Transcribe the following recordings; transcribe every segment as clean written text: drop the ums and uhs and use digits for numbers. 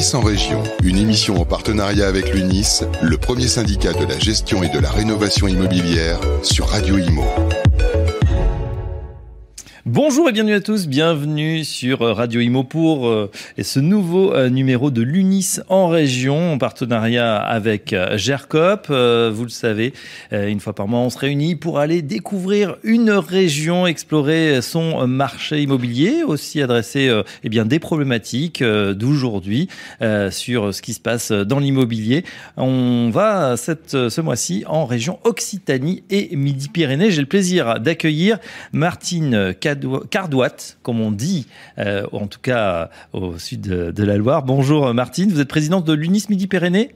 L'UNIS en région, une émission en partenariat avec l'UNIS, le premier syndicat de la gestion et de la rénovation immobilière sur Radio Imo. Bonjour et bienvenue à tous, bienvenue sur Radio Imo pour ce nouveau numéro de l'UNIS en région en partenariat avec GERCOP. Vous le savez, une fois par mois on se réunit pour aller découvrir une région, explorer son marché immobilier, aussi adresser des problématiques d'aujourd'hui sur ce qui se passe dans l'immobilier. On va ce mois-ci en région Occitanie et Midi-Pyrénées. J'ai le plaisir d'accueillir Martine Cardouat, comme on dit, en tout cas au sud de la Loire. Bonjour Martine, vous êtes présidente de l'UNIS Midi-Pyrénées ?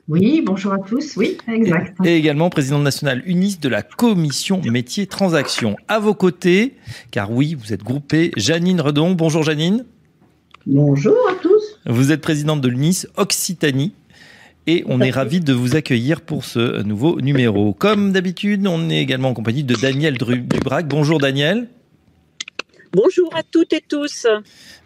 Oui, bonjour à tous, oui, exact. Et également présidente nationale UNIS de la commission métiers transactions. À vos côtés, car oui, vous êtes groupée, Janine Redon. Bonjour Janine. Bonjour à tous. Vous êtes présidente de l'UNIS Occitanie. Et on est ravis de vous accueillir pour ce nouveau numéro. Comme d'habitude, on est également en compagnie de Daniel Dubrac. Bonjour Daniel. Bonjour à toutes et tous.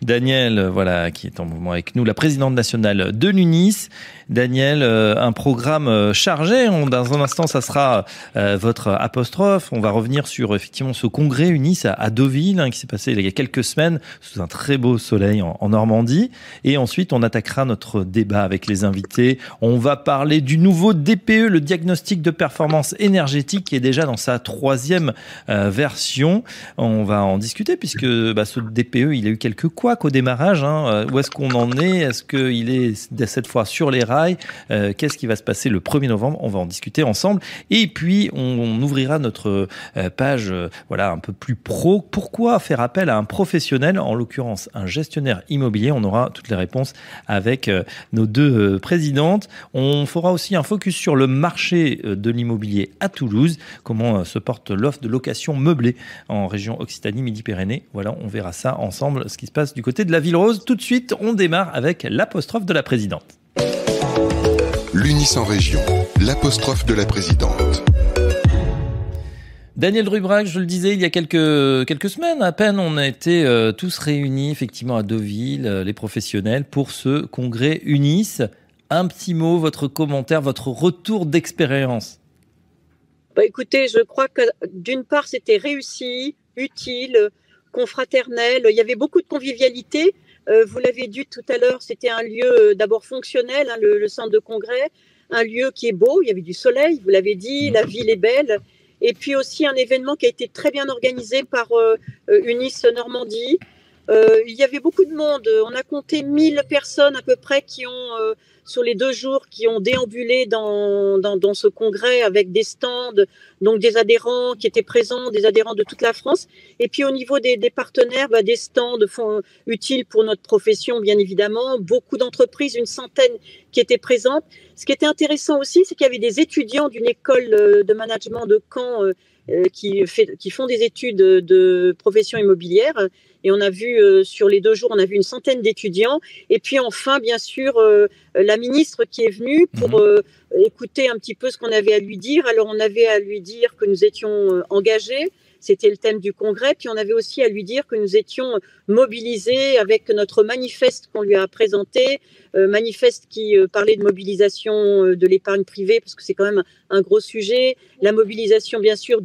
Daniel, voilà, qui est en mouvement avec nous, la présidente nationale de l'UNIS. Daniel, un programme chargé. Dans un instant, ça sera votre apostrophe. On va revenir sur effectivement ce congrès UNIS à Deauville, qui s'est passé il y a quelques semaines sous un très beau soleil en Normandie. Et ensuite, on attaquera notre débat avec les invités. On va parler du nouveau DPE, le diagnostic de performance énergétique, qui est déjà dans sa 3e version. On va en discuter puisque ce DPE, il a eu quelques couacs au démarrage. Où est-ce qu'on en est ? Est-ce qu'il est cette fois sur les rails ? Qu'est-ce qui va se passer le 1er novembre ? On va en discuter ensemble. Et puis, on ouvrira notre page un peu plus pro. Pourquoi faire appel à un professionnel, en l'occurrence un gestionnaire immobilier ? On aura toutes les réponses avec nos deux présidentes. On fera aussi un focus sur le marché de l'immobilier à Toulouse. Comment se porte l'offre de location meublée en région Occitanie-Midi-Pyrénées. Voilà, on verra ça ensemble, ce qui se passe du côté de la Ville Rose. Tout de suite, on démarre avec l'apostrophe de la présidente. L'UNIS en région, l'apostrophe de la présidente. Daniel Dubrac, je le disais, il y a quelques semaines à peine, on a été tous réunis effectivement à Deauville, les professionnels, pour ce congrès UNIS. Un petit mot, votre commentaire, votre retour d'expérience. Écoutez, je crois que d'une part, c'était réussi, utile, confraternel. Il y avait beaucoup de convivialité. Vous l'avez dit tout à l'heure, c'était un lieu d'abord fonctionnel, le centre de congrès, un lieu qui est beau, il y avait du soleil, vous l'avez dit, la ville est belle. Et puis aussi un événement qui a été très bien organisé par UNIS Normandie. Il y avait beaucoup de monde, on a compté 1000 personnes à peu près qui ont, sur les 2 jours, qui ont déambulé dans ce congrès avec des stands, donc des adhérents qui étaient présents, des adhérents de toute la France. Et puis au niveau des partenaires, des stands utiles pour notre profession, bien évidemment. Beaucoup d'entreprises, une centaine qui étaient présentes. Ce qui était intéressant aussi, c'est qu'il y avait des étudiants d'une école de management de Caen qui font des études de profession immobilière. Et on a vu, sur les 2 jours, on a vu une centaine d'étudiants. Et puis enfin, bien sûr, la ministre qui est venue pour écouter un petit peu ce qu'on avait à lui dire. Alors, on avait à lui dire que nous étions engagés. C'était le thème du congrès. Puis on avait aussi à lui dire que nous étions mobilisés avec notre manifeste qu'on lui a présenté. Manifeste qui parlait de mobilisation de l'épargne privée, parce que c'est quand même un gros sujet. La mobilisation, bien sûr,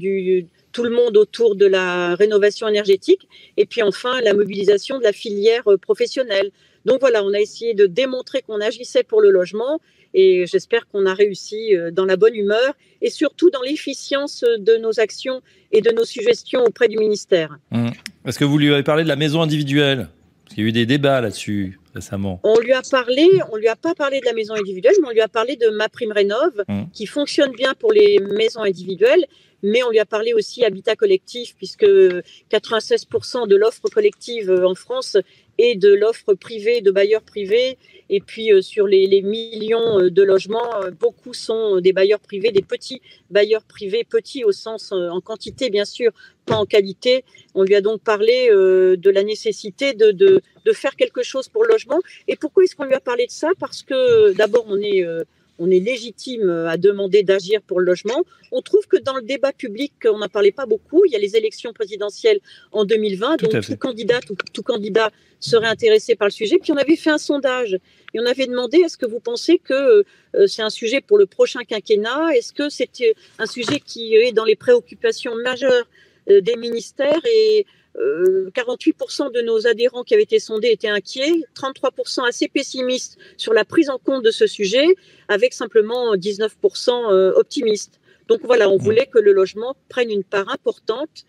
tout le monde autour de la rénovation énergétique. Et puis enfin, la mobilisation de la filière professionnelle. Donc voilà, on a essayé de démontrer qu'on agissait pour le logement. Et j'espère qu'on a réussi dans la bonne humeur et surtout dans l'efficience de nos actions et de nos suggestions auprès du ministère. Est-ce que vous lui avez parlé de la maison individuelle ? Parce qu'il y a eu des débats là-dessus récemment. On lui a pas parlé de la maison individuelle, mais on lui a parlé de MaPrimeRénov', qui fonctionne bien pour les maisons individuelles. Mais on lui a parlé aussi habitat collectif, puisque 96% de l'offre collective en France est de l'offre privée, de bailleurs privés. Et puis sur les millions de logements, beaucoup sont des bailleurs privés, des petits bailleurs privés, petits au sens en quantité bien sûr, pas en qualité. On lui a donc parlé de la nécessité de faire quelque chose pour le logement. Et pourquoi est-ce qu'on lui a parlé de ça ? Parce que d'abord on est on est légitime à demander d'agir pour le logement. On trouve que dans le débat public, on n'en parlait pas beaucoup. Il y a les élections présidentielles en 2020, donc tout candidat serait intéressé par le sujet. Puis on avait fait un sondage et on avait demandé, est-ce que vous pensez que c'est un sujet pour le prochain quinquennat? Est-ce que c'est un sujet qui est dans les préoccupations majeures des ministères? Et 48% de nos adhérents qui avaient été sondés étaient inquiets, 33% assez pessimistes sur la prise en compte de ce sujet, avec simplement 19% optimistes. Donc voilà, on voulait que le logement prenne une part importante,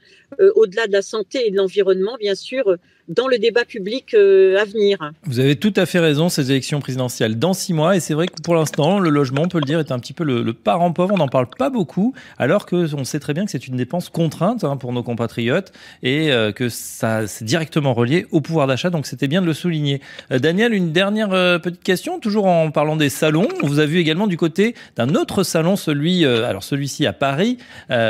au-delà de la santé et de l'environnement, bien sûr, dans le débat public à venir. Vous avez tout à fait raison, ces élections présidentielles dans 6 mois, et c'est vrai que pour l'instant, le logement, on peut le dire, est un petit peu le parent pauvre, on n'en parle pas beaucoup, alors qu'on sait très bien que c'est une dépense contrainte pour nos compatriotes, et que ça c'est directement relié au pouvoir d'achat, donc c'était bien de le souligner. Daniel, une dernière petite question, toujours en parlant des salons, on vous a vu également du côté d'un autre salon, celui-ci à Paris,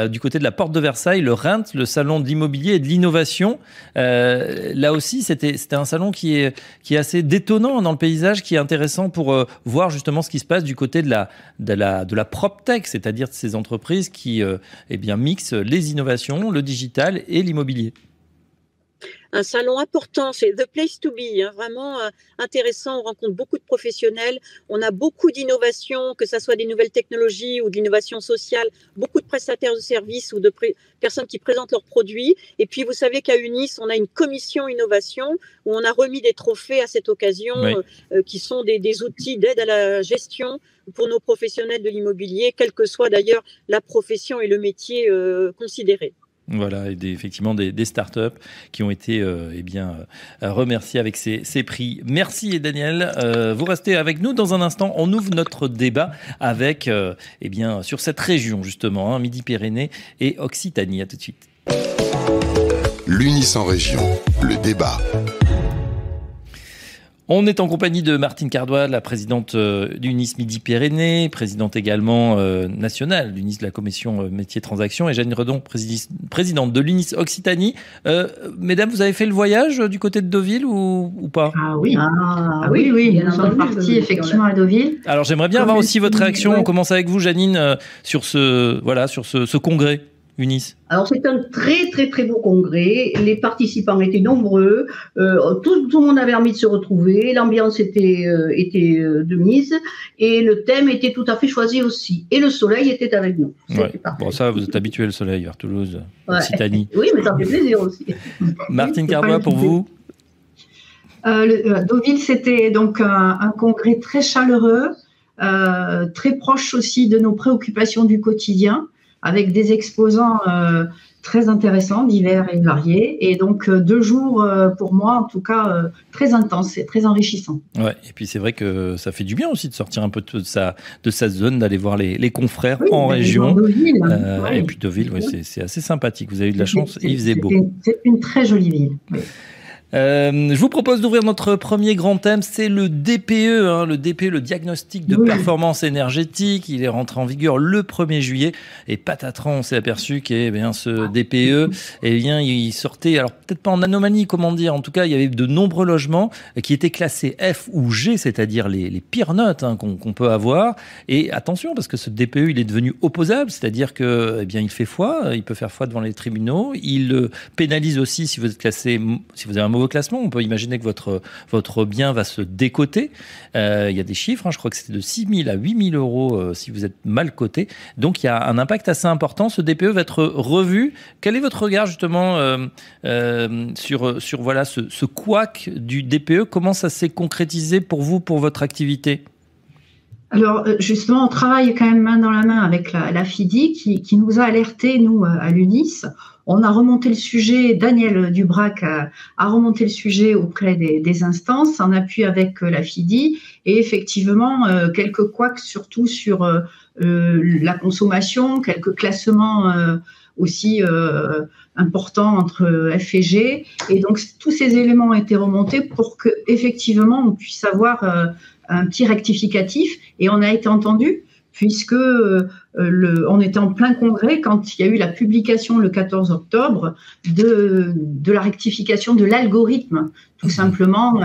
du côté de la Porte de Versailles, le REINT, le salon de l'immobilier et de l'innovation. Là aussi, c'était un salon qui est assez détonnant dans le paysage, qui est intéressant pour voir justement ce qui se passe du côté de la PropTech, c'est-à-dire de ces entreprises qui mixent les innovations, le digital et l'immobilier. Un salon important, c'est the place to be, vraiment intéressant. On rencontre beaucoup de professionnels, on a beaucoup d'innovations, que ce soit des nouvelles technologies ou de l'innovation sociale, beaucoup de prestataires de services ou de personnes qui présentent leurs produits. Et puis vous savez qu'à UNIS, on a une commission innovation où on a remis des trophées à cette occasion, qui sont des outils d'aide à la gestion pour nos professionnels de l'immobilier, quelle que soit d'ailleurs la profession et le métier considéré. Voilà, et effectivement des startups qui ont été remerciées avec ces prix. Merci Daniel. Vous restez avec nous dans un instant. On ouvre notre débat avec sur cette région justement, Midi-Pyrénées et Occitanie. À tout de suite. L'UNIS en région, le débat. On est en compagnie de Martine Cardois, la présidente d'UNIS Midi-Pyrénées, présidente également nationale d'UNIS de la commission métiers transactions, et Jeanne Redon, présidente de l'UNIS Occitanie. Mesdames, vous avez fait le voyage du côté de Deauville ou pas? Oui, nous sommes partis effectivement à Deauville. Alors j'aimerais bien avoir aussi votre réaction. On commence avec vous, Janine, sur ce congrès UNIS. Alors c'est un très très très beau congrès, les participants étaient nombreux, tout le monde avait envie de se retrouver, l'ambiance était de mise et le thème était tout à fait choisi aussi, et le soleil était avec nous. Bon, ça vous êtes habitué, le soleil vers Toulouse, Occitanie. Oui, mais ça fait plaisir aussi. Martine Cardois, pour vous? Deauville, c'était donc un congrès très chaleureux, très proche aussi de nos préoccupations du quotidien, avec des exposants très intéressants, divers et variés. Et donc, 2 jours, pour moi, en tout cas, très intenses et très enrichissants. Ouais, et puis c'est vrai que ça fait du bien aussi de sortir un peu de sa zone, d'aller voir les confrères en région. Deauville, et puis Deauville, c'est assez sympathique. Vous avez eu de la chance et il faisait beau. C'est une très jolie ville. Oui. Je vous propose d'ouvrir notre premier grand thème, c'est le DPE, le DPE, le diagnostic de performance énergétique. Il est rentré en vigueur le 1er juillet et patatran, on s'est aperçu que ce DPE, il sortait, alors peut-être pas en anomalie, comment dire, en tout cas il y avait de nombreux logements qui étaient classés F ou G, c'est-à-dire les pires notes qu'on peut avoir. Et attention, parce que ce DPE, il est devenu opposable, c'est-à-dire que il fait foi, il peut faire foi devant les tribunaux. Il pénalise aussi si vous êtes classé, si vous avez un mauvais classement, on peut imaginer que votre bien va se décoter. Il y a des chiffres, je crois que c'était de 6 000 à 8 000 euros si vous êtes mal coté. Donc il y a un impact assez important. Ce DPE va être revu. Quel est votre regard justement sur ce couac du DPE? Comment ça s'est concrétisé pour vous, pour votre activité? Alors justement, on travaille quand même main dans la main avec la FIDI qui nous a alertés, nous, à l'UNIS. On a remonté le sujet, Daniel Dubrac a remonté le sujet auprès des instances en appui avec la FIDI, et effectivement quelques couacs surtout sur la consommation, quelques classements aussi importants entre F et G, et donc tous ces éléments ont été remontés pour que effectivement on puisse avoir un petit rectificatif, et on a été entendu puisque on était en plein congrès quand il y a eu la publication le 14 octobre de la rectification de l'algorithme, tout simplement,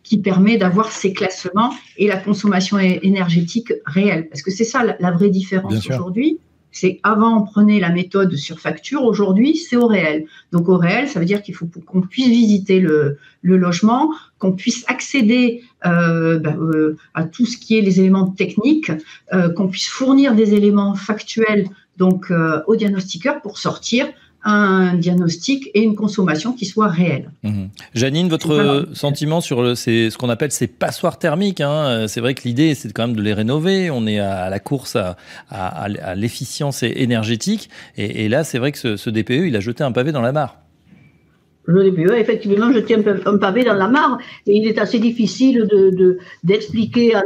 qui permet d'avoir ces classements et la consommation énergétique réelle. Parce que c'est ça la vraie différence aujourd'hui. C'est avant, on prenait la méthode sur facture. Aujourd'hui, c'est au réel. Donc, au réel, ça veut dire qu'il faut qu'on puisse visiter le logement, qu'on puisse accéder à tout ce qui est les éléments techniques, qu'on puisse fournir des éléments factuels donc au diagnostiqueur pour sortir un diagnostic et une consommation qui soit réelle. Janine, votre sentiment sur ce qu'on appelle ces passoires thermiques, hein, c'est vrai que l'idée, c'est quand même de les rénover. On est à la course à l'efficience énergétique. Et là, c'est vrai que ce DPE, il a jeté un pavé dans la mare. Le DPE a effectivement jeté un pavé dans la mare et il est assez difficile d'expliquer à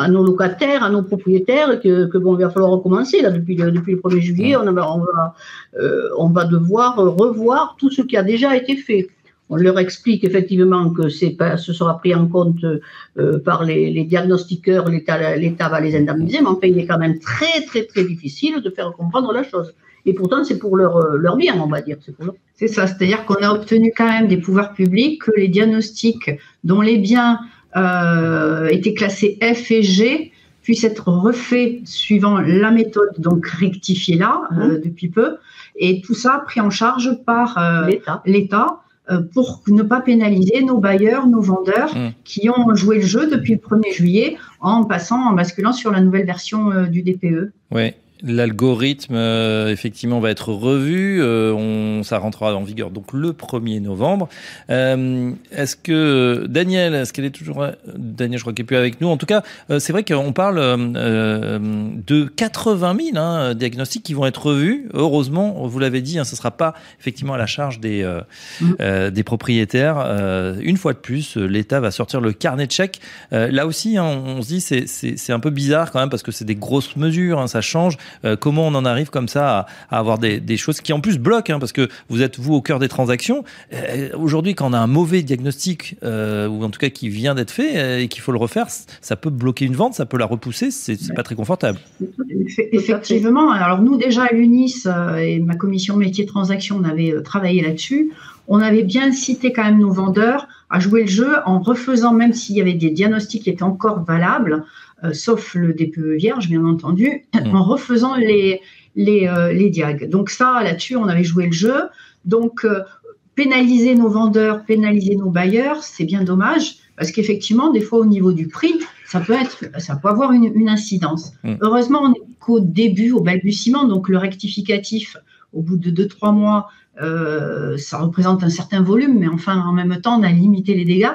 nos locataires, à nos propriétaires que bon, il va falloir recommencer là depuis le 1er juillet. On va devoir revoir tout ce qui a déjà été fait. On leur explique effectivement que ce sera pris en compte par les diagnostiqueurs, l'État va les indemniser, mais enfin il est quand même très très très difficile de faire comprendre la chose. Et pourtant, c'est pour leur bien, on va dire. C'est ça, c'est-à-dire qu'on a obtenu quand même des pouvoirs publics que les diagnostics dont les biens étaient classés F et G puissent être refaits suivant la méthode donc rectifiée là, depuis peu, et tout ça pris en charge par l'État pour ne pas pénaliser nos bailleurs, nos vendeurs qui ont joué le jeu depuis le 1er juillet en basculant sur la nouvelle version du DPE. Oui. L'algorithme, effectivement, va être revu. Ça rentrera en vigueur donc le 1er novembre. Est-ce que Daniel, est-ce qu'elle est toujours... Daniel, je crois qu'elle n'est plus avec nous. En tout cas, c'est vrai qu'on parle de 80 000 diagnostics qui vont être revus. Heureusement, vous l'avez dit, ce ne sera pas effectivement à la charge des propriétaires. Une fois de plus, l'État va sortir le carnet de chèques. Là aussi, on se dit c'est un peu bizarre quand même parce que c'est des grosses mesures, ça change. Comment on en arrive comme ça à avoir des choses qui en plus bloquent, parce que vous êtes au cœur des transactions. Aujourd'hui, quand on a un mauvais diagnostic, ou en tout cas qui vient d'être fait et qu'il faut le refaire, ça peut bloquer une vente, ça peut la repousser, c'est pas très confortable. Effectivement. Alors nous déjà à l'UNIS et ma commission métier transactions, on avait travaillé là-dessus. On avait bien incité quand même nos vendeurs à jouer le jeu en refaisant, même s'il y avait des diagnostics qui étaient encore valables, sauf le DPE vierge, bien entendu, en refaisant les diags. Donc ça, là-dessus, on avait joué le jeu. Donc, pénaliser nos vendeurs, pénaliser nos bailleurs, c'est bien dommage, parce qu'effectivement, des fois, au niveau du prix, ça peut avoir une incidence. Heureusement, on n'est qu'au début, au balbutiement, donc le rectificatif, au bout de 2-3 mois, ça représente un certain volume, mais enfin, en même temps, on a limité les dégâts.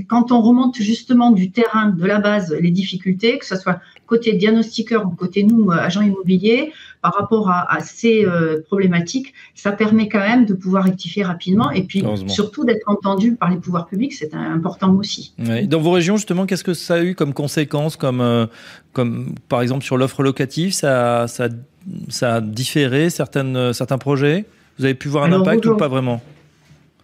Quand on remonte justement du terrain, de la base, les difficultés, que ce soit côté diagnostiqueur ou côté nous, agents immobiliers, par rapport à ces problématiques, ça permet quand même de pouvoir rectifier rapidement et puis surtout d'être entendu par les pouvoirs publics, c'est important aussi. Oui. Dans vos régions, justement, qu'est-ce que ça a eu comme conséquences, comme par exemple sur l'offre locative, ça a différé certains projets? Vous avez pu voir un impact ou pas vraiment?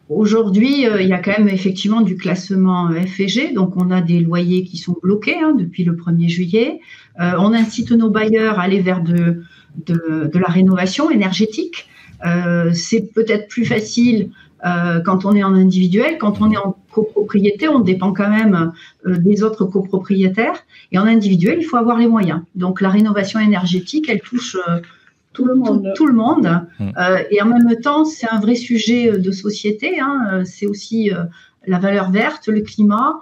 Aujourd'hui, il y a quand même effectivement du classement F et G, donc on a des loyers qui sont bloqués depuis le 1er juillet. On incite nos bailleurs à aller vers de la rénovation énergétique. C'est peut-être plus facile quand on est en individuel. Quand on est en copropriété, on dépend quand même des autres copropriétaires. Et en individuel, il faut avoir les moyens. Donc la rénovation énergétique, elle touche... Tout le monde. Et en même temps, c'est un vrai sujet de société. C'est aussi la valeur verte, le climat.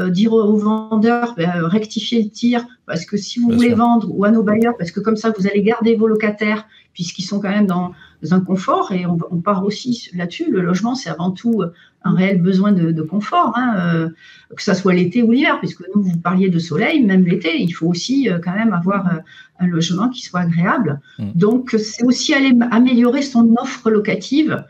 Dire aux vendeurs, rectifier le tir, parce que si vous voulez vendre, ou à nos bailleurs, parce que comme ça, vous allez garder vos locataires, puisqu'ils sont quand même dans un confort. Et on part aussi là-dessus. Le logement, c'est avant tout un réel besoin de confort, que ça soit l'été ou l'hiver, puisque nous, vous parliez de soleil, même l'été, il faut aussi quand même avoir un logement qui soit agréable. Donc, c'est aussi aller améliorer son offre locative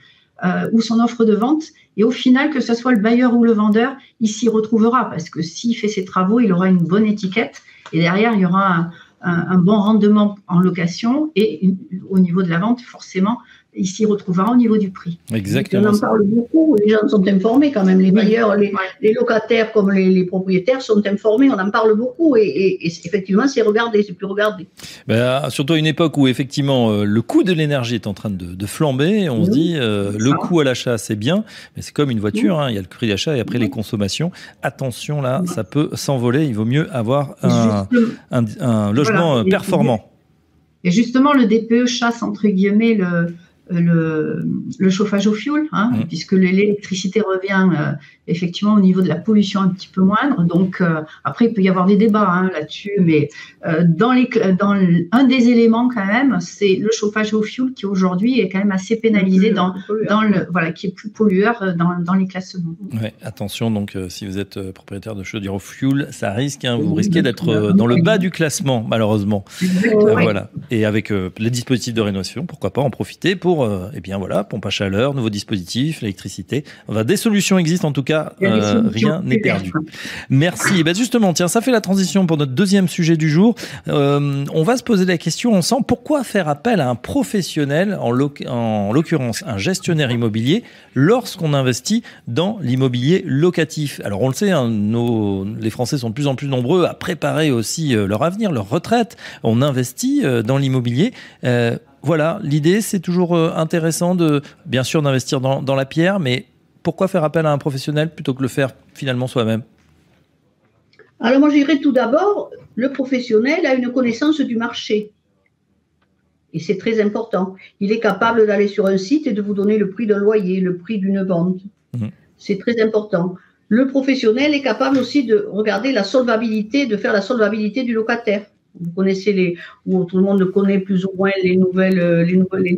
ou son offre de vente. Et au final, que ce soit le bailleur ou le vendeur, il s'y retrouvera, parce que s'il fait ses travaux, il aura une bonne étiquette. Et derrière, il y aura un bon rendement en location. Et au niveau de la vente, forcément, il s'y retrouvera au niveau du prix. Exactement. On en parle beaucoup, les gens sont informés quand même, les bailleurs, les locataires comme les propriétaires sont informés, on en parle beaucoup et effectivement c'est regardé, c'est plus regardé. Surtout à une époque où effectivement le coût de l'énergie est en train de flamber, on se dit le coût à l'achat c'est bien, mais c'est comme une voiture, il y a le prix d'achat et après les consommations. Attention là, ça peut s'envoler, il vaut mieux avoir un logement performant. Et justement le DPE chasse entre guillemets le chauffage au fioul, puisque l'électricité revient effectivement au niveau de la pollution un petit peu moindre. Donc après il peut y avoir des débats là-dessus, mais un des éléments quand même, c'est le chauffage au fioul qui aujourd'hui est quand même assez pénalisé qui est plus pollueur dans les classements. Ouais, attention donc si vous êtes propriétaire de chaudière au fioul, ça risque, vous risquez d'être dans le bas du classement malheureusement. Voilà. Et avec les dispositifs de rénovation, pourquoi pas en profiter pour pompe à chaleur, nouveaux dispositifs, l'électricité. Des solutions existent en tout cas, rien n'est perdu. Merci. Et justement, tiens, ça fait la transition pour notre deuxième sujet du jour. On va se poser la question ensemble, pourquoi faire appel à un professionnel, en l'occurrence un gestionnaire immobilier, lorsqu'on investit dans l'immobilier locatif? Alors on le sait, les Français sont de plus en plus nombreux à préparer aussi leur avenir, leur retraite. On investit dans l'immobilier. Voilà, l'idée, c'est toujours intéressant bien sûr d'investir dans la pierre, mais pourquoi faire appel à un professionnel plutôt que le faire finalement soi-même? Alors moi, je dirais tout d'abord, le professionnel a une connaissance du marché. Et c'est très important. Il est capable d'aller sur un site et de vous donner le prix d'un loyer, le prix d'une vente. C'est très important. Le professionnel est capable aussi de regarder la solvabilité, de faire la solvabilité du locataire. Vous connaissez où tout le monde connaît plus ou moins les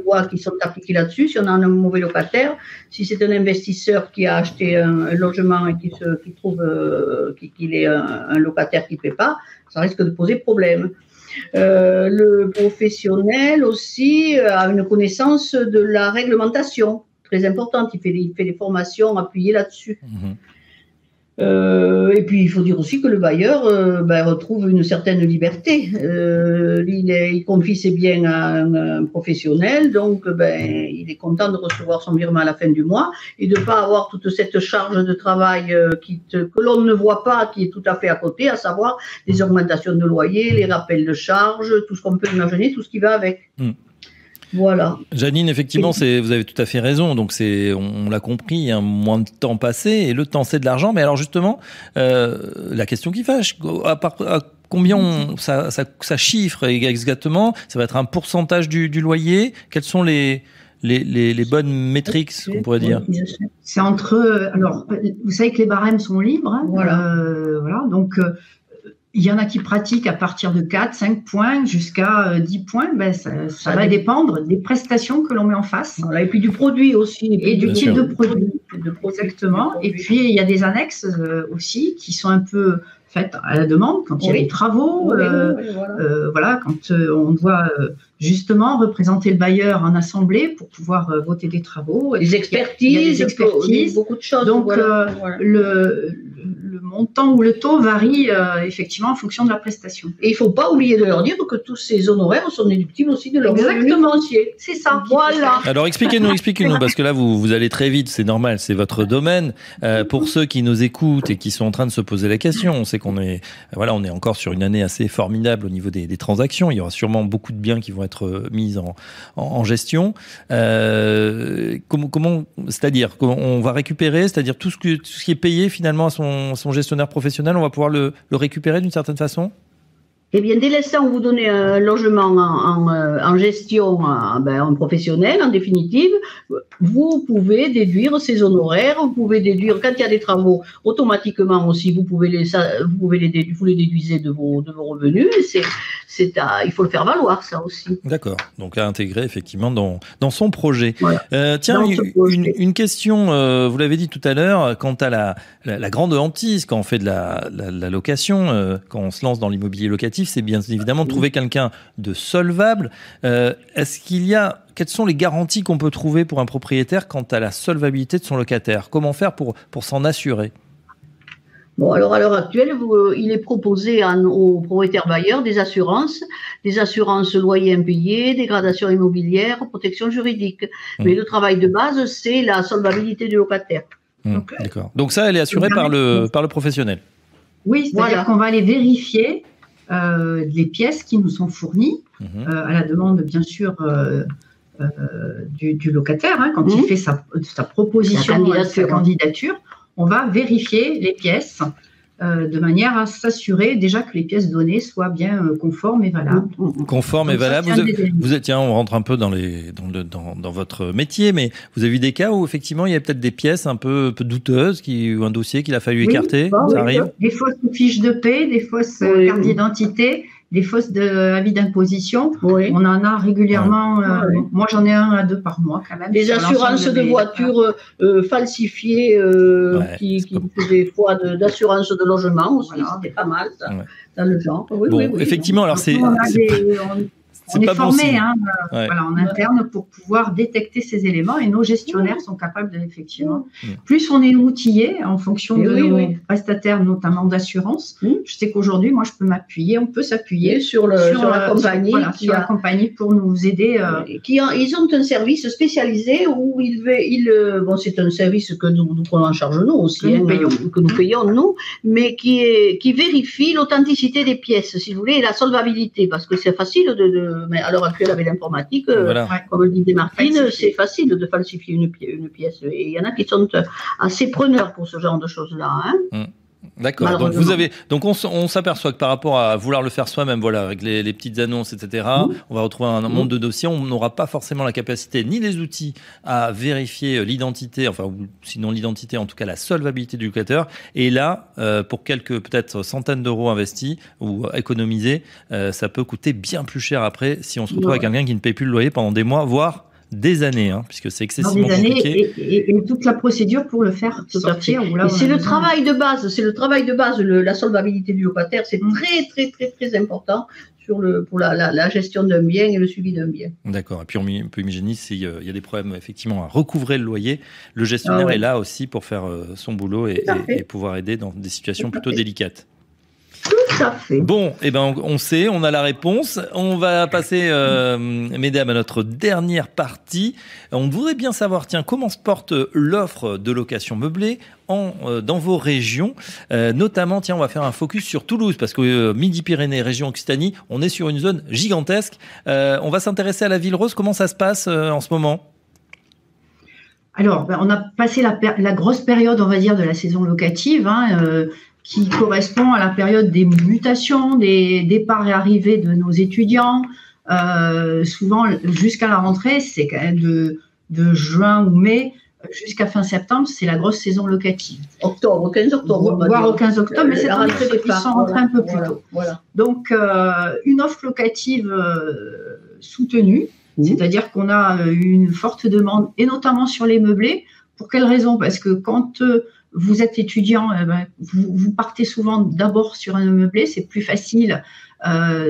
lois qui sont appliquées là-dessus. Si on a un mauvais locataire, si c'est un investisseur qui a acheté un logement et qui trouve qu'il est un locataire qui ne paie pas, ça risque de poser problème. Le professionnel aussi a une connaissance de la réglementation très importante. Il fait des formations appuyées là-dessus. Et puis il faut dire aussi que le bailleur retrouve une certaine liberté. Il confie ses biens à un professionnel, donc il est content de recevoir son virement à la fin du mois et de ne pas avoir toute cette charge de travail que l'on ne voit pas, qui est tout à fait à côté, à savoir les augmentations de loyer, les rappels de charges, tout ce qu'on peut imaginer, tout ce qui va avec. Voilà. Janine, effectivement, vous avez tout à fait raison. Donc on l'a compris, il y a moins de temps passé et le temps c'est de l'argent. Mais alors justement, la question qui fâche, à combien ça chiffre exactement? Ça va être un pourcentage du loyer? Quelles sont les bonnes métriques qu'on pourrait dire? C'est alors, vous savez que les barèmes sont libres. Voilà. Donc il y en a qui pratiquent à partir de 4, 5 points jusqu'à 10 points. Ça va dépendre des prestations que l'on met en face. Voilà, et puis du produit aussi. Et du type de produit. Exactement. Et puis, il y a des annexes aussi qui sont un peu faites à la demande quand il y a des travaux. Quand on doit justement représenter le bailleur en assemblée pour pouvoir voter des travaux. Les expertises, beaucoup de choses. Donc, le montant ou le taux varie effectivement en fonction de la prestation. Et il ne faut pas oublier de leur dire que tous ces honoraires sont déductibles aussi de leur revenu foncier. C'est ça. Voilà. Alors expliquez-nous, parce que là vous allez très vite, c'est normal, c'est votre domaine. Pour ceux qui nous écoutent et qui sont en train de se poser la question, on sait qu'on est encore sur une année assez formidable au niveau des transactions. Il y aura sûrement beaucoup de biens qui vont être mis en gestion. Comment, c'est-à-dire qu'on va récupérer, c'est-à-dire tout ce qui est payé finalement à son gestionnaire professionnel, on va pouvoir le récupérer d'une certaine façon? Eh bien, dès l'instant où vous donnez un logement en gestion en professionnel, en définitive, vous pouvez déduire ces honoraires, vous pouvez déduire, quand il y a des travaux, automatiquement aussi, vous les déduisez de vos revenus. Il faut le faire valoir, ça aussi. D'accord. Donc, à intégrer effectivement dans son projet. Voilà. Tiens, une question, vous l'avez dit tout à l'heure, quant à la grande hantise quand on fait de la location, quand on se lance dans l'immobilier locatif, c'est bien évidemment de trouver quelqu'un de solvable. Quelles sont les garanties qu'on peut trouver pour un propriétaire quant à la solvabilité de son locataire? Comment faire pour s'en assurer? Bon, alors à l'heure actuelle, il est proposé aux propriétaires bailleurs des assurances loyers impayés, dégradation immobilière, protection juridique. Mais le travail de base, c'est la solvabilité du locataire. D'accord. Donc ça, elle est assurée par le professionnel. Oui, c'est-à-dire qu'on va aller vérifier les pièces qui nous sont fournies à la demande, bien sûr, du locataire. Quand il fait sa proposition, sa candidature, on va vérifier les pièces de manière à s'assurer déjà que les pièces données soient bien conformes et valables. Conformes et valables. Tiens, on rentre un peu dans votre métier, mais vous avez vu des cas où effectivement il y a peut-être des pièces un peu douteuses ou un dossier qu'il a fallu écarter. Ça arrive. Des fausses fiches de paie, des fausses cartes d'identité, des fausses avis d'imposition. On en a régulièrement. Moi, j'en ai 1 à 2 par mois quand même. Des assurances de voitures falsifiées qui font des fois d'assurance de logement aussi. C'était pas mal, ça, dans le genre. Effectivement, alors on est formé en interne pour pouvoir détecter ces éléments et nos gestionnaires sont capables effectivement. Plus on est outillé en fonction de nos prestataires, notamment d'assurance. Je sais qu'aujourd'hui, moi, on peut s'appuyer sur la compagnie pour nous aider. Ils ont un service spécialisé où c'est un service que nous prenons en charge nous aussi, que nous payons nous, mais qui vérifie l'authenticité des pièces, si vous voulez, et la solvabilité, parce que c'est facile mais à l'heure actuelle, avec l'informatique, comme le disait Martine, c'est facile de falsifier une pièce. Et il y en a qui sont assez preneurs pour ce genre de choses-là. D'accord. Donc on s'aperçoit que par rapport à vouloir le faire soi-même, avec les petites annonces, etc., on va retrouver un monde de dossiers. On n'aura pas forcément la capacité ni les outils à vérifier l'identité, ou sinon l'identité, en tout cas la solvabilité du locataire. Et là, pour quelques peut-être centaines d'euros investis ou économisés, ça peut coûter bien plus cher après si on se retrouve avec quelqu'un qui ne paye plus le loyer pendant des mois, voire des années, puisque c'est excessivement compliqué. Et toute la procédure pour le faire sortir. C'est le travail de base. La solvabilité du locataire, c'est très, très, très, très important pour la gestion d'un bien et le suivi d'un bien. D'accord. Et puis on peut imaginer s'il y a des problèmes effectivement à recouvrer le loyer, le gestionnaire est là aussi pour faire son boulot et pouvoir aider dans des situations plutôt délicates. Tout à fait. Bon, on sait, on a la réponse. On va passer, mesdames, à notre dernière partie. On voudrait bien savoir, comment se porte l'offre de location meublée dans vos régions. Notamment, on va faire un focus sur Toulouse, parce que Midi-Pyrénées, région Occitanie, on est sur une zone gigantesque. On va s'intéresser à la Ville Rose. Comment ça se passe en ce moment ? Alors, on a passé la grosse période, on va dire, de la saison locative, qui correspond à la période des mutations, des départs et arrivées de nos étudiants. Souvent, jusqu'à la rentrée, c'est quand même de juin ou mai jusqu'à fin septembre, c'est la grosse saison locative. 15 octobre. Voire au 15 octobre, mais cette année, ils sont rentrés un peu plus tôt. Donc, une offre locative soutenue, c'est-à-dire qu'on a une forte demande, et notamment sur les meublés. Pour quelle raison ? Parce que quand vous êtes étudiant, vous partez souvent d'abord sur un meublé, c'est plus facile,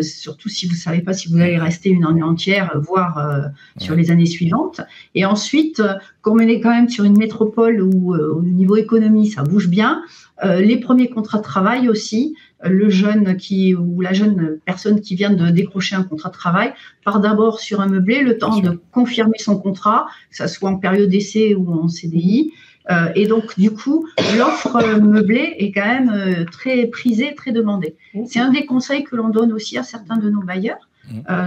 surtout si vous ne savez pas si vous allez rester une année entière, voire sur les années suivantes. Et ensuite, comme on est quand même sur une métropole où au niveau économie, ça bouge bien, les premiers contrats de travail aussi, le jeune ou la jeune personne qui vient de décrocher un contrat de travail part d'abord sur un meublé, le temps de confirmer son contrat, que ça soit en période d'essai ou en CDI. Et donc, du coup, l'offre meublée est quand même très prisée, très demandée. C'est un des conseils que l'on donne aussi à certains de nos bailleurs.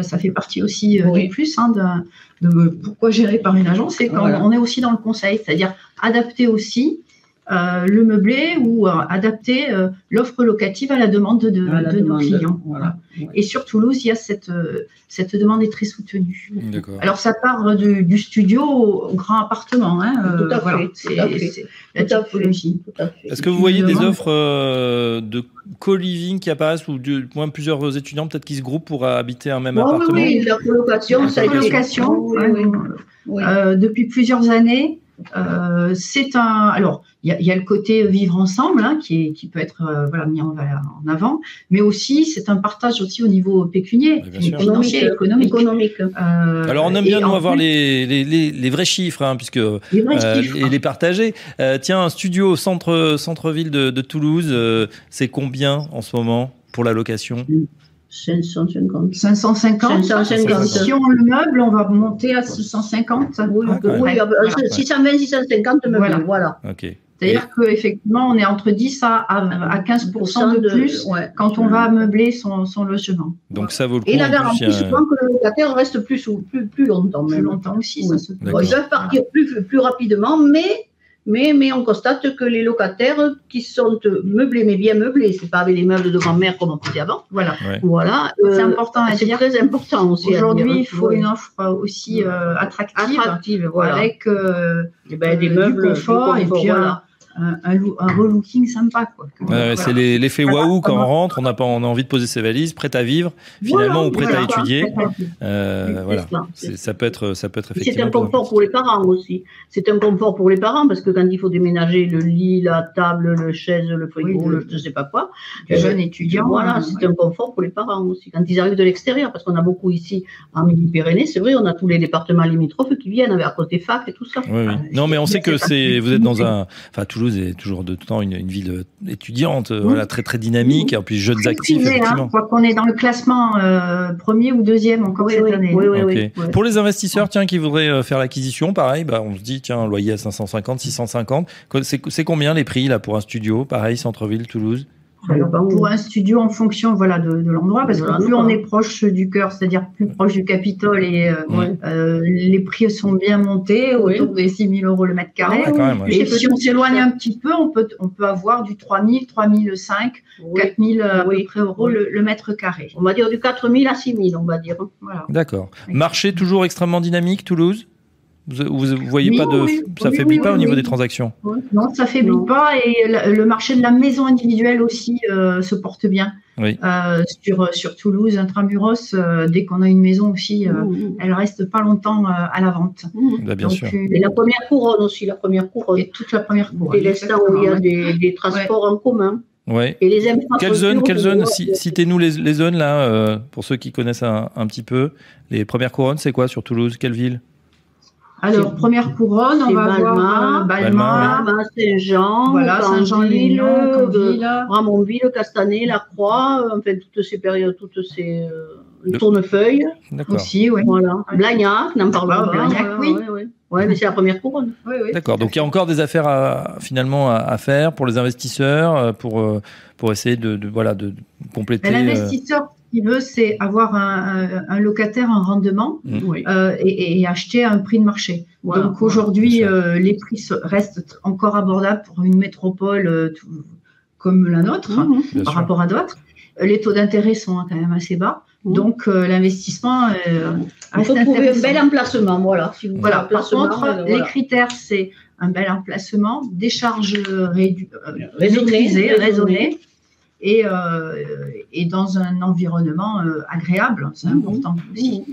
Ça fait partie aussi du plus de pourquoi gérer par une agence, c'est quand on est aussi dans le conseil, c'est-à-dire adapter aussi le meublé ou adapter l'offre locative à la demande de nos clients. Et sur Toulouse, il y a cette demande est très soutenue. D'accord. Alors, ça part du studio au grand appartement. Tout à fait. C'est la typologie. Est-ce que vous voyez des offres de co-living qui apparaissent ou du moins plusieurs étudiants peut-être qui se groupent pour habiter un même appartement ? Oui, la colocation, ça a été... Depuis plusieurs années. Alors, il y a le côté vivre ensemble qui peut être mis en avant, mais aussi c'est un partage aussi au niveau pécunier, financier, économique. Alors on aime bien nous avoir les vrais chiffres, puisque les partager. Tiens, un studio centre-ville de Toulouse, c'est combien en ce moment pour la location? 550. Si on le meuble, on va monter à 650. 620, 650 meubles. Voilà. Okay. C'est-à-dire qu'effectivement, on est entre 10 à 15% de plus quand on va meubler son logement. Donc ça vaut le coup. Et la garantie, souvent que le locataire reste plus longtemps. Plus longtemps aussi, ça se peut. Ils peuvent partir plus rapidement, mais on constate que les locataires qui sont meublés, mais bien meublés, c'est pas avec les meubles de grand-mère comme on faisait avant. Voilà. C'est important à dire. C'est très important aussi. Aujourd'hui, il faut une offre aussi attractive avec des meubles, du confort et puis un relooking sympa. C'est l'effet waouh quand on rentre, on a envie de poser ses valises, prêt à vivre, finalement, ou prêt à étudier. Ça peut être effectivement. C'est un confort pour les parents aussi. C'est un confort pour les parents parce que quand il faut déménager le lit, la table, le chaise, le frigo, je sais pas quoi, les jeunes étudiants. Voilà, c'est un confort pour les parents aussi. Quand ils arrivent de l'extérieur, parce qu'on a beaucoup ici en Midi-Pyrénées, c'est vrai, on a tous les départements limitrophes qui viennent à côté fac et tout ça. Non, mais on sait que vous êtes dans Toulouse est toujours de tout temps une ville étudiante, très très dynamique, et puis jeunes actifs. Je crois qu'on est dans le classement premier ou deuxième encore cette année. Oui. Pour les investisseurs, qui voudraient faire l'acquisition, pareil, on se dit un loyer à 550, 650. C'est combien les prix là pour un studio, pareil, centre-ville, Toulouse? Alors, pour un studio, en fonction de l'endroit, parce que plus on est proche du cœur, c'est-à-dire plus proche du Capitole, et les prix sont bien montés, autour des 6 000 € le mètre carré. Et si on s'éloigne un petit peu, on peut avoir du 3 000, 3 500, 4 000 à peu près euros le mètre carré. On va dire du 4 000 à 6 000, on va dire. Voilà. D'accord. Marché toujours extrêmement dynamique, Toulouse? Vous voyez ça faiblit pas au niveau des transactions? Non, ça faiblit pas, et le marché de la maison individuelle aussi se porte bien. Sur Toulouse, intramuros, dès qu'on a une maison aussi, elle reste pas longtemps à la vente. Bien sûr. Et la première couronne aussi, Et toute la première couronne. Et l'instant où il y a des transports en commun. Et les quelle zone citez-nous les zones là, pour ceux qui connaissent un petit peu. Les premières couronnes, c'est quoi sur Toulouse? Quelle ville? Alors, première couronne, on va voir Balma, Saint-Jean, Saint-Jean-les-Mines, Ramonville, Castanet, La Croix, toutes ces périodes, Tournefeuille aussi, voilà. Blagnac, n'en parlons pas. Blagnac, oui, mais c'est la première couronne. D'accord, donc il y a encore des affaires à faire pour les investisseurs, pour essayer de compléter. L'investisseur qui veut, c'est avoir un locataire en rendement et acheter à un prix de marché. Donc aujourd'hui, les prix restent encore abordables pour une métropole comme la nôtre, par rapport à d'autres. Les taux d'intérêt sont quand même assez bas. Donc l'investissement il faut trouver un bel emplacement. Par contre, les critères, c'est un bel emplacement, des charges raisonnées, et dans un environnement agréable, c'est important aussi.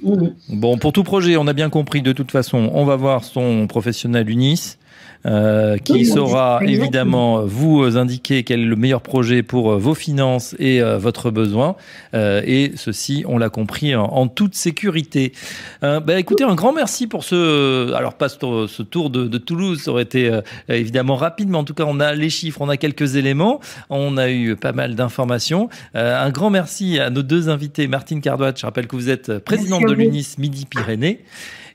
Bon, pour tout projet, on a bien compris, de toute façon, on va voir son professionnel UNIS, qui saura évidemment vous indiquer quel est le meilleur projet pour vos finances et votre besoin, et ceci, on l'a compris, en toute sécurité. Écoutez, un grand merci pour ce tour de Toulouse. Ça aurait été évidemment rapide, mais en tout cas, on a les chiffres, on a quelques éléments, on a eu pas mal d'informations. Un grand merci à nos deux invités, Martine Cardouat, je rappelle que vous êtes présidente de l'UNIS Midi-Pyrénées.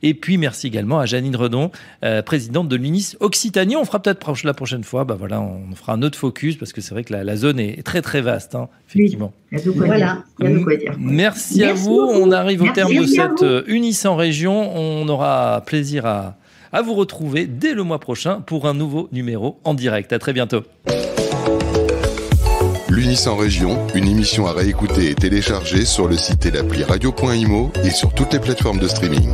Et puis, merci également à Janine Redon, présidente de l'UNIS Occitanie. On fera peut-être la prochaine fois, on fera un autre focus, parce que c'est vrai que la zone est très, très vaste, effectivement. Il y a de quoi dire. Merci à vous. On arrive au terme de cette UNIS en région. On aura plaisir à vous retrouver dès le mois prochain pour un nouveau numéro en direct. À très bientôt. L'UNIS en région, une émission à réécouter et télécharger sur le site et l'appli radio.imo et sur toutes les plateformes de streaming.